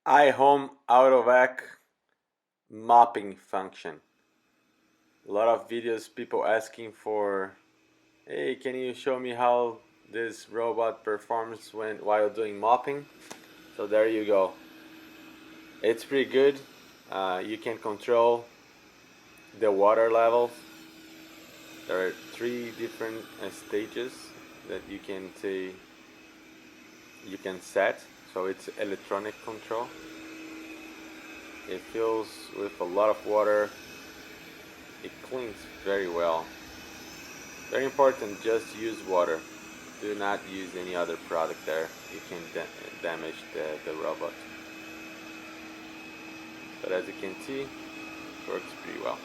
iHome Autovac mopping function. A lot of videos people asking for, hey, can you show me how this robot performs while doing mopping? So there you go. It's pretty good. You can control the water levels. There are 3 different stages that you can set. So it's electronic control. It fills with a lot of water. It cleans very well. Very important, just use water. Do not use any other product there. You can damage the robot. But as you can see, it works pretty well.